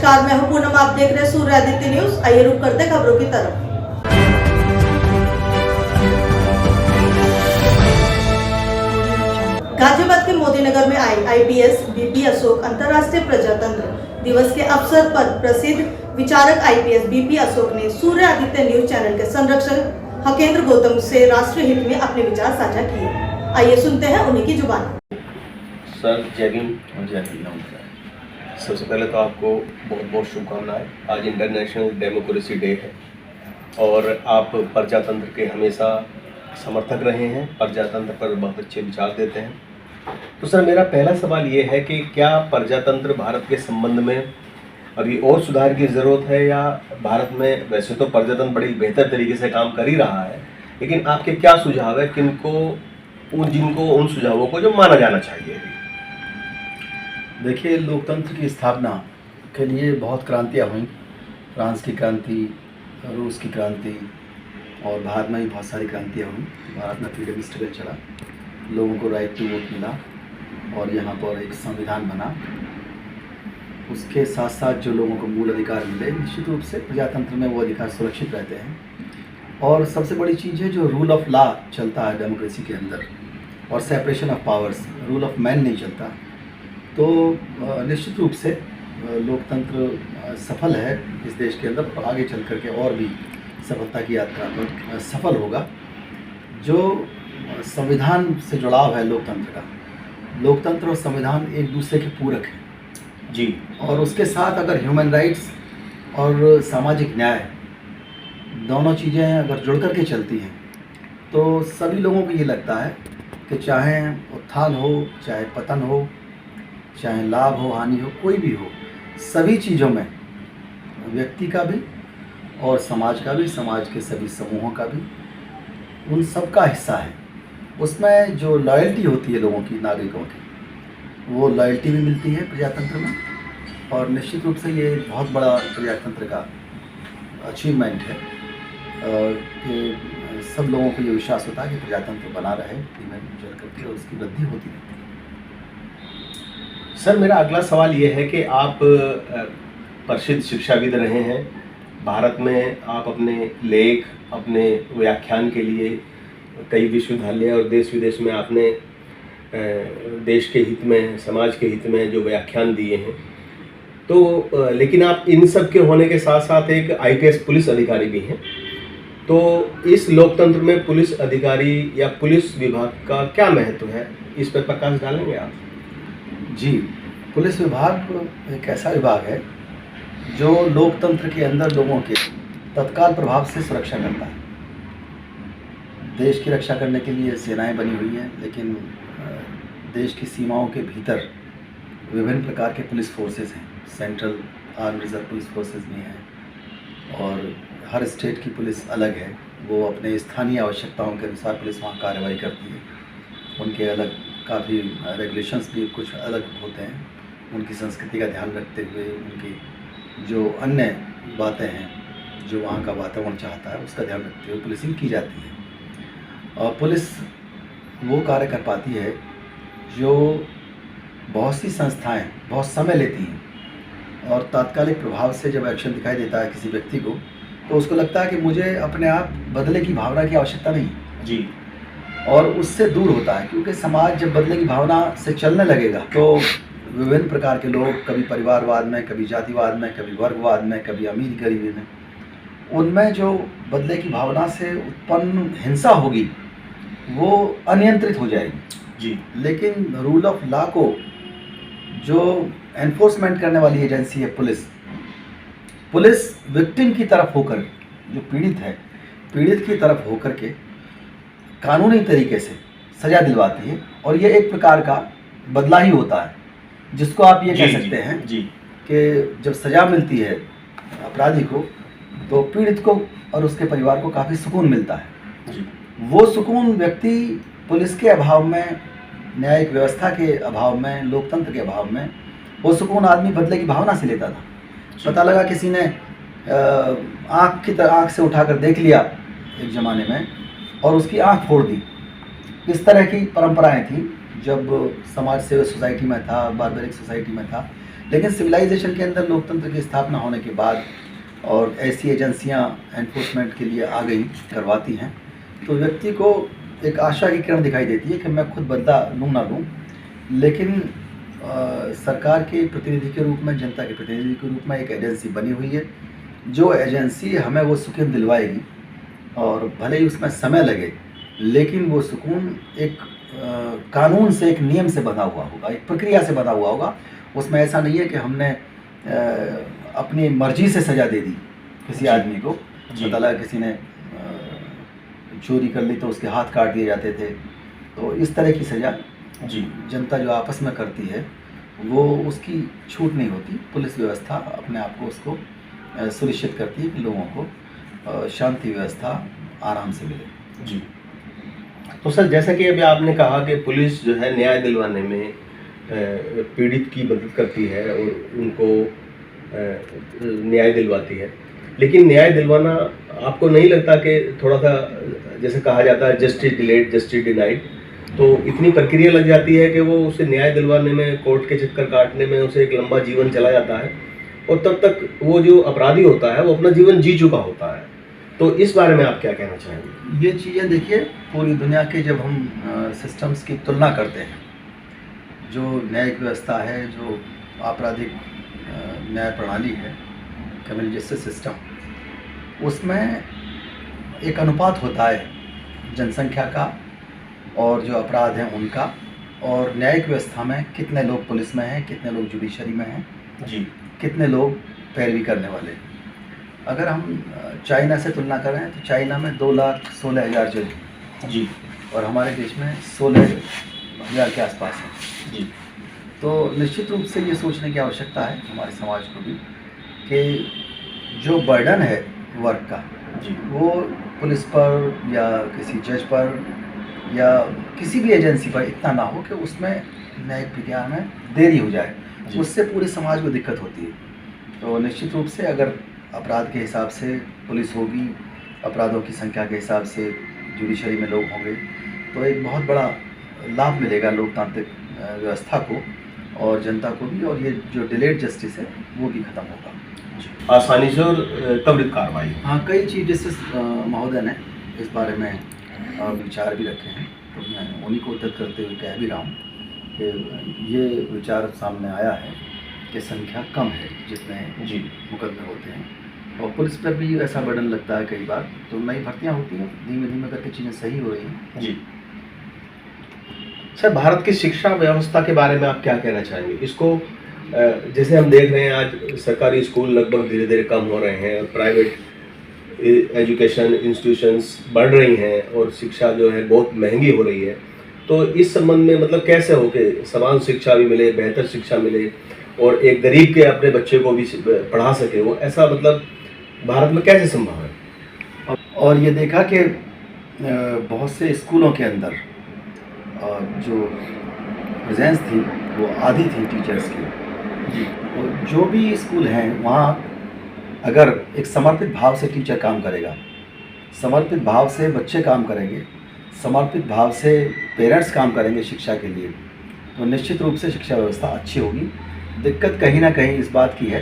नमस्कार, मैं हूं पूनम। आप देख रहे हैं सूर्य आदित्य न्यूज। आइए रुक करते हैं खबरों की तरफ। गाजियाबाद के मोदीनगर में आई आईपीएस बीपी अशोक अंतर्राष्ट्रीय प्रजातंत्र दिवस के अवसर पर प्रसिद्ध विचारक आईपीएस बीपी अशोक ने सूर्य आदित्य न्यूज चैनल के संरक्षक हकेंद्र गौतम से राष्ट्रीय हित में अपने विचार साझा किए। आइए सुनते हैं उन्हीं की जुबानी। सर जय भीम और जय हिंद। सबसे पहले तो आपको बहुत बहुत शुभकामनाएं। आज इंटरनेशनल डेमोक्रेसी डे है और आप प्रजातंत्र के हमेशा समर्थक रहे हैं, प्रजातंत्र पर बहुत अच्छे विचार देते हैं। तो सर मेरा पहला सवाल ये है कि क्या प्रजातंत्र भारत के संबंध में अभी और सुधार की ज़रूरत है, या भारत में वैसे तो प्रजातंत्र बड़ी बेहतर तरीके से काम कर ही रहा है, लेकिन आपके क्या सुझाव है जिनको उन सुझावों को जो माना जाना चाहिए? देखिए, लोकतंत्र की स्थापना के लिए बहुत क्रांतियाँ हुई। फ्रांस की क्रांति, रूस की क्रांति और भारत में भी बहुत सारी क्रांतियाँ हुई। भारत में फ्रीडम स्ट्रगल चला, लोगों को राइट टू वोट मिला और यहाँ पर एक संविधान बना। उसके साथ साथ जो लोगों को मूल अधिकार मिले, निश्चित रूप से प्रजातंत्र में वो अधिकार सुरक्षित रहते हैं। और सबसे बड़ी चीज़ है जो रूल ऑफ लॉ चलता है डेमोक्रेसी के अंदर, और separation of powers, rule of man नहीं चलता। तो निश्चित रूप से लोकतंत्र सफल है इस देश के अंदर, और आगे चल कर के और भी सफलता की यात्रा पर सफल होगा। जो संविधान से जुड़ाव है लोकतंत्र का, लोकतंत्र और संविधान एक दूसरे के पूरक हैं जी। और उसके साथ अगर ह्यूमन राइट्स और सामाजिक न्याय दोनों चीज़ें अगर जुड़ कर के चलती हैं तो सभी लोगों को ये लगता है कि चाहे उत्थान हो, चाहे पतन हो, चाहे लाभ हो, हानि हो, कोई भी हो, सभी चीज़ों में व्यक्ति का भी और समाज का भी, समाज के सभी समूहों का भी, उन सब का हिस्सा है। उसमें जो लॉयल्टी होती है लोगों की, नागरिकों की, वो लॉयल्टी भी मिलती है प्रजातंत्र में। और निश्चित रूप से ये बहुत बड़ा प्रजातंत्र का अचीवमेंट है कि सब लोगों को ये विश्वास होता है कि प्रजातंत्र बना रहे, चल करके और उसकी वृद्धि होती रहती है। सर मेरा अगला सवाल ये है कि आप प्रसिद्ध शिक्षाविद रहे हैं। भारत में आप अपने लेख, अपने व्याख्यान के लिए कई विश्वविद्यालय और देश विदेश में आपने देश के हित में, समाज के हित में जो व्याख्यान दिए हैं। तो लेकिन आप इन सब के होने के साथ साथ एक आईपीएस पुलिस अधिकारी भी हैं। तो इस लोकतंत्र में पुलिस अधिकारी या पुलिस विभाग का क्या महत्व है, इस पर प्रकाश डालेंगे आप? जी, पुलिस विभाग एक ऐसा विभाग है जो लोकतंत्र के अंदर लोगों के तत्काल प्रभाव से सुरक्षा करता है। देश की रक्षा करने के लिए सेनाएं बनी हुई हैं, लेकिन देश की सीमाओं के भीतर विभिन्न प्रकार के पुलिस फोर्सेस हैं। Central arm reserve police forces भी हैं और हर स्टेट की पुलिस अलग है। वो अपने स्थानीय आवश्यकताओं के अनुसार पुलिस वहाँ कार्रवाई करती है। उनके अलग काफ़ी रेगुलेशंस भी कुछ अलग होते हैं। उनकी संस्कृति का ध्यान रखते हुए, उनकी जो अन्य बातें हैं, जो वहाँ का वातावरण चाहता है, उसका ध्यान रखते हुए पुलिसिंग की जाती है। और पुलिस वो कार्य कर पाती है जो बहुत सी संस्थाएं बहुत समय लेती हैं, और तात्कालिक प्रभाव से जब एक्शन दिखाई देता है किसी व्यक्ति को, तो उसको लगता है कि मुझे अपने आप बदले की भावना की आवश्यकता नहीं जी, और उससे दूर होता है। क्योंकि समाज जब बदले की भावना से चलने लगेगा तो विभिन्न प्रकार के लोग, कभी परिवारवाद में, कभी जातिवाद में, कभी वर्गवाद में, कभी अमीर गरीबी में, उनमें जो बदले की भावना से उत्पन्न हिंसा होगी वो अनियंत्रित हो जाएगी जी। लेकिन रूल ऑफ लॉ को जो एनफोर्समेंट करने वाली एजेंसी है पुलिस विक्टिम की तरफ होकर, जो पीड़ित है, पीड़ित की तरफ होकर के कानूनी तरीके से सज़ा दिलवाती है। और ये एक प्रकार का बदला ही होता है, जिसको आप ये कह सकते हैं कि जब सज़ा मिलती है अपराधी को, तो पीड़ित को और उसके परिवार को काफ़ी सुकून मिलता है जी। वो सुकून व्यक्ति पुलिस के अभाव में, न्यायिक व्यवस्था के अभाव में, लोकतंत्र के अभाव में, वो सुकून आदमी बदले की भावना से लेता था। पता लगा किसी ने आँख से उठाकर देख लिया एक ज़माने में और उसकी आँख फोड़ दी। इस तरह की परंपराएं थी जब समाज सेवा सोसाइटी में था, बारबेरिक सोसाइटी में था। लेकिन सिविलाइजेशन के अंदर लोकतंत्र की स्थापना होने के बाद और ऐसी एजेंसियां एनफोर्समेंट के लिए आ गई, करवाती हैं, तो व्यक्ति को एक आशा की किरण दिखाई देती है कि मैं खुद बदला लूँ ना लूँ, लेकिन सरकार के प्रतिनिधि के रूप में, जनता के प्रतिनिधि के रूप में एक एजेंसी बनी हुई है, जो एजेंसी हमें वो सुकून दिलवाएगी, और भले ही उसमें समय लगे, लेकिन वो सुकून एक कानून से, एक नियम से बना हुआ होगा, एक प्रक्रिया से बना हुआ होगा। उसमें ऐसा नहीं है कि हमने अपनी मर्जी से सज़ा दे दी किसी आदमी को। मतलब किसी ने चोरी कर ली तो उसके हाथ काट दिए जाते थे, तो इस तरह की सज़ा जनता जो आपस में करती है वो उसकी छूट नहीं होती। पुलिस व्यवस्था अपने आप को उसको सुनिश्चित करती है कि लोगों को शांति व्यवस्था आराम से मिले। जी। तो सर, जैसा कि अभी आपने कहा कि पुलिस जो है न्याय दिलवाने में पीड़ित की मदद करती है और उनको न्याय दिलवाती है, लेकिन न्याय दिलवाना आपको नहीं लगता कि थोड़ा सा, जैसे कहा जाता है जस्टिस डिलेड जस्टिस डिनाइड, तो इतनी प्रक्रिया लग जाती है कि वो उसे न्याय दिलवाने में, कोर्ट के चक्कर काटने में उसे एक लंबा जीवन चला जाता है, और तब तक वो जो अपराधी होता है वो अपना जीवन जी चुका होता है। तो इस बारे में आप क्या कहना चाहेंगे? ये चीज़ें देखिए, पूरी दुनिया के जब हम सिस्टम्स की तुलना करते हैं, जो न्यायिक व्यवस्था है, जो आपराधिक न्याय प्रणाली है, क्रिमिनल जस्टिस सिस्टम, उसमें एक अनुपात होता है जनसंख्या का और जो अपराध हैं उनका, और न्यायिक व्यवस्था में कितने लोग पुलिस में हैं, कितने लोग जुडिशरी में हैं, जी, कितने लोग पैरवी करने वाले हैं। अगर हम चाइना से तुलना करें तो चाइना में 2,16,000 जज जी, और हमारे देश में 16,000 के आसपास है जी। तो निश्चित रूप से ये सोचने की आवश्यकता है हमारे समाज को भी कि जो बर्डन है वर्क का, जी, वो पुलिस पर या किसी जज पर या किसी भी एजेंसी पर इतना ना हो कि उसमें न्यायिक प्रक्रिया में देरी हो जाए, उससे पूरे समाज को दिक्कत होती है। तो निश्चित रूप से अगर अपराध के हिसाब से पुलिस होगी, अपराधों की संख्या के हिसाब से जुडिशरी में लोग होंगे, तो एक बहुत बड़ा लाभ मिलेगा लोकतांत्रिक व्यवस्था को और जनता को भी, और ये जो डिलेड जस्टिस है वो भी खत्म होगा आसानी से और त्वरित कार्रवाई। हाँ, कई चीफ जस्टिस महोदय ने इस बारे में विचार भी रखे हैं, तो मैं उन्हीं को उद्धृत करते हुए कह भी रहा हूँ कि ये विचार सामने आया है कि संख्या कम है जितने जी मुकदमे होते हैं, और पुलिस पर भी ऐसा बर्डन लगता है कई बार, तो नई भर्तियाँ होती हैं, धीमे धीमे करके चीज़ें सही हो रही हैं। जी। सर, भारत की शिक्षा व्यवस्था के बारे में आप क्या कहना चाहेंगे? इसको जैसे हम देख रहे हैं आज सरकारी स्कूल लगभग धीरे धीरे कम हो रहे हैं और प्राइवेट एजुकेशन इंस्टीट्यूशंस बढ़ रही हैं और शिक्षा जो है बहुत महंगी हो रही है, तो इस संबंध में मतलब कैसे हो कि समान शिक्षा भी मिले, बेहतर शिक्षा मिले और एक गरीब के अपने बच्चे को भी पढ़ा सके, वो ऐसा मतलब भारत में कैसे संभव है? और ये देखा कि बहुत से स्कूलों के अंदर जो प्रेजेंस थी वो आधी थी टीचर्स की। और जो भी स्कूल हैं वहाँ अगर एक समर्पित भाव से टीचर काम करेगा, समर्पित भाव से बच्चे काम करेंगे, समर्पित भाव से पेरेंट्स काम करेंगे शिक्षा के लिए, तो निश्चित रूप से शिक्षा व्यवस्था अच्छी होगी। दिक्कत कहीं ना कहीं इस बात की है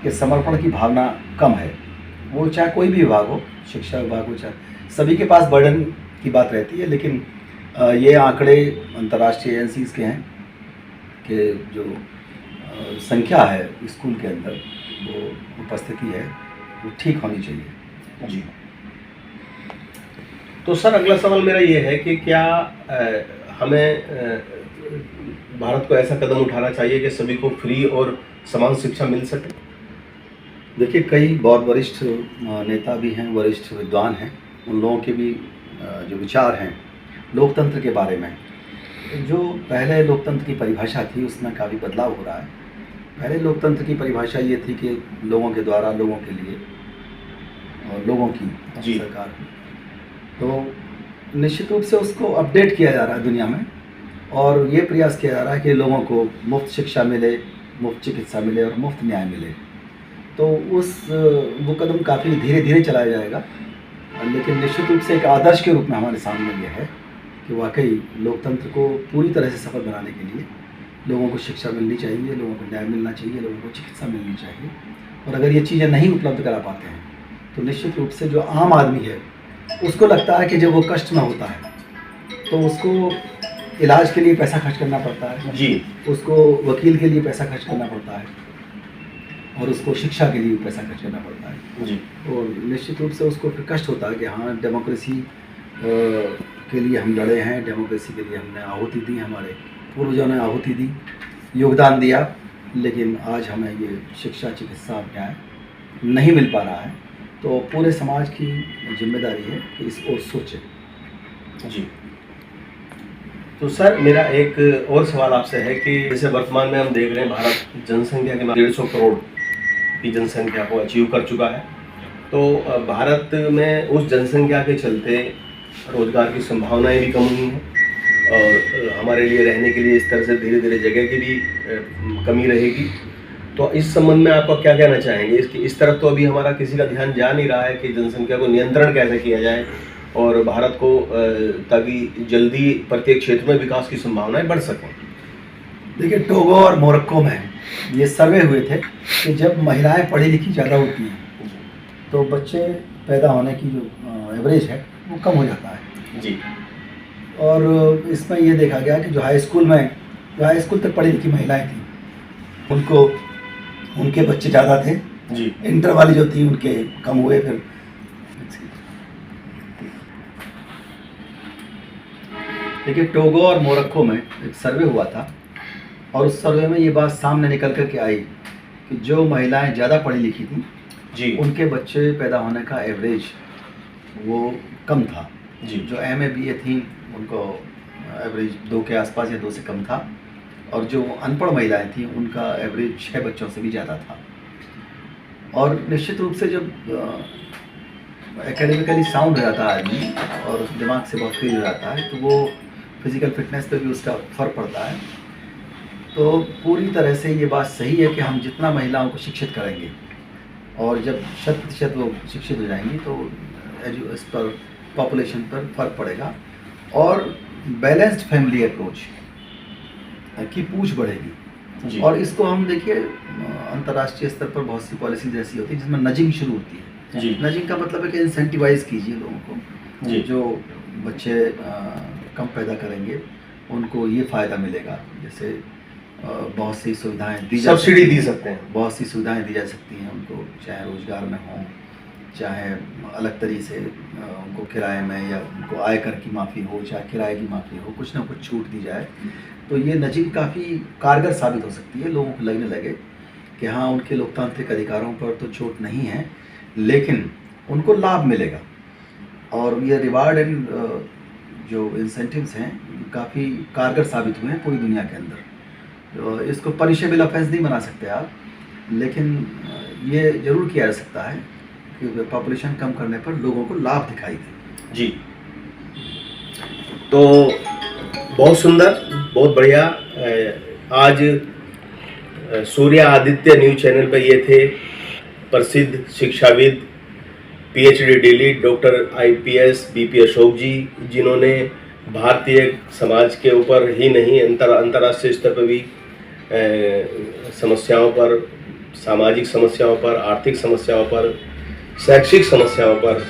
कि समर्पण की भावना कम है, वो चाहे कोई भी विभाग हो, शिक्षा विभाग हो, चाहे सभी के पास बर्डन की बात रहती है। लेकिन ये आंकड़े अंतर्राष्ट्रीय एजेंसीज़ के हैं कि जो संख्या है स्कूल के अंदर, वो उपस्थिति है, वो ठीक होनी चाहिए। जी। तो सर, अगला सवाल मेरा ये है कि क्या हमें भारत को ऐसा कदम उठाना चाहिए कि सभी को फ्री और समान शिक्षा मिल सके? देखिए, कई बहुत वरिष्ठ नेता भी हैं, वरिष्ठ विद्वान हैं, उन लोगों के भी जो विचार हैं लोकतंत्र के बारे में, जो पहले लोकतंत्र की परिभाषा थी उसमें काफ़ी बदलाव हो रहा है। पहले लोकतंत्र की परिभाषा ये थी कि लोगों के द्वारा, लोगों के लिए और लोगों की सरकार। तो निश्चित रूप से उसको अपडेट किया जा रहा है दुनिया में, और ये प्रयास किया जा रहा है कि लोगों को मुफ्त शिक्षा मिले, मुफ्त चिकित्सा मिले और मुफ्त न्याय मिले। तो वो कदम काफ़ी धीरे धीरे चलाया जाएगा, लेकिन निश्चित रूप से एक आदर्श के रूप में हमारे सामने ये है कि वाकई लोकतंत्र को पूरी तरह से सफल बनाने के लिए लोगों को शिक्षा मिलनी चाहिए, लोगों को न्याय मिलना चाहिए, लोगों को चिकित्सा मिलनी चाहिए। और अगर ये चीज़ें नहीं उपलब्ध करा पाते हैं तो निश्चित रूप से जो आम आदमी है उसको लगता है कि जब वो कष्ट में होता है तो उसको इलाज के लिए पैसा खर्च करना पड़ता है जी, उसको वकील के लिए पैसा खर्च करना पड़ता है और उसको शिक्षा के लिए पैसा खर्च करना पड़ता है। जी, और निश्चित रूप से उसको फिर कष्ट होता है कि हाँ, डेमोक्रेसी के लिए हम लड़े हैं, डेमोक्रेसी के लिए हमने आहुति दी, हमारे पूर्वजों ने आहुति दी, योगदान दिया, लेकिन आज हमें ये शिक्षा, चिकित्सा, न्याय नहीं मिल पा रहा है। तो पूरे समाज की जिम्मेदारी है कि इस ओर सोचें। जी। तो सर, मेरा एक और सवाल आपसे है कि जैसे वर्तमान में हम देख रहे हैं भारत जनसंख्या के 150 करोड़ की जनसंख्या को अचीव कर चुका है। तो भारत में उस जनसंख्या के चलते रोजगार की संभावनाएं भी कम हुई हैं और हमारे लिए रहने के लिए इस तरह से धीरे धीरे जगह की भी कमी रहेगी। तो इस संबंध में आपका क्या कहना चाहेंगे? इस तरफ तो अभी हमारा किसी का ध्यान जा नहीं रहा है कि जनसंख्या को नियंत्रण कैसे किया जाए और भारत को ताकि जल्दी प्रत्येक क्षेत्र में विकास की संभावनाएं बढ़ सकें। देखिए, टोगो और मोरक्को में ये सर्वे हुए थे कि जब महिलाएं पढ़ी लिखी ज़्यादा होती हैं तो बच्चे पैदा होने की जो एवरेज है वो कम हो जाता है जी। और इसमें ये देखा गया कि जो हाई स्कूल तक पढ़ी लिखी महिलाएं थीं उनको उनके बच्चे ज़्यादा थे जी। इंटर वाली जो थी उनके कम हुए। फिर देखिए, टोगो और मोरक्को में एक सर्वे हुआ था और उस सर्वे में ये बात सामने निकल कर के आई कि जो महिलाएं ज़्यादा पढ़ी लिखी थी जी। उनके बच्चे पैदा होने का एवरेज वो कम था। जी। जो MA BA थी उनको एवरेज 2 के आसपास या 2 से कम था और जो अनपढ़ महिलाएं थीं उनका एवरेज 6 बच्चों से भी ज़्यादा था। और निश्चित रूप से जब एकेडमिकली साउंड हो जाता है आदमी और दिमाग से बहुत तेज हो जाता है तो वो फिज़िकल फिटनेस पर भी उसका फ़र्क पड़ता है। तो पूरी तरह से ये बात सही है कि हम जितना महिलाओं को शिक्षित करेंगे और जब 100% वो शिक्षित हो जाएंगी तो इस पर पॉपुलेशन पर फ़र्क पड़ेगा और बैलेंस्ड फैमिली अप्रोच की पूछ बढ़ेगी। जी। और इसको हम देखिए अंतर्राष्ट्रीय स्तर पर बहुत सी पॉलिसीज ऐसी होती है जिसमें नजिंग शुरू होती है। जी। नजिंग का मतलब है कि इंसेंटिवाइज कीजिए लोगों को। जी। जो बच्चे कम पैदा करेंगे उनको ये फ़ायदा मिलेगा, जैसे बहुत सी सुविधाएं दी जा सब्सिडी दी सकते हैं। बहुत सी सुविधाएं दी जा सकती हैं उनको, चाहे रोजगार में हो, चाहे अलग तरीके से उनको किराए में या उनको आयकर की माफ़ी हो, चाहे किराए की माफ़ी हो, कुछ ना कुछ छूट दी जाए। तो ये नजिंग काफ़ी कारगर साबित हो सकती है। लोगों को लगने लगे कि हाँ, उनके लोकतांत्रिक अधिकारों पर तो चोट नहीं है लेकिन उनको लाभ मिलेगा। और ये रिवार्ड एंड जो इंसेंटिव्स हैं काफ़ी कारगर साबित हुए हैं पूरी दुनिया के अंदर। तो इसको पनिशेबल ऑफेंस नहीं बना सकते आप, लेकिन ये जरूर किया जा सकता है कि पॉपुलेशन कम करने पर लोगों को लाभ दिखाई दे। जी। तो बहुत सुंदर, बहुत बढ़िया। आज सूर्य आदित्य न्यूज चैनल पर ये थे प्रसिद्ध शिक्षाविद PhD DLit doctor IPS BP Ashok ji, जिन्होंने भारतीय समाज के ऊपर ही नहीं अंतर्राष्ट्रीय स्तर पर भी समस्याओं पर, सामाजिक समस्याओं पर, आर्थिक समस्याओं पर, शैक्षिक समस्याओं पर,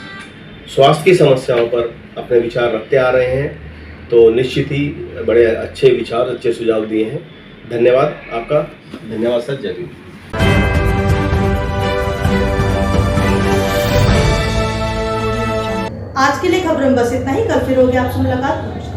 स्वास्थ्य की समस्याओं पर अपने विचार रखते आ रहे हैं। तो निश्चित ही बड़े अच्छे विचार, अच्छे सुझाव दिए हैं। धन्यवाद आपका। धन्यवाद सर। जय हिंद। आज के लिए खबरों में बस इतना ही। कल फिर होगी आपसे मुलाकात।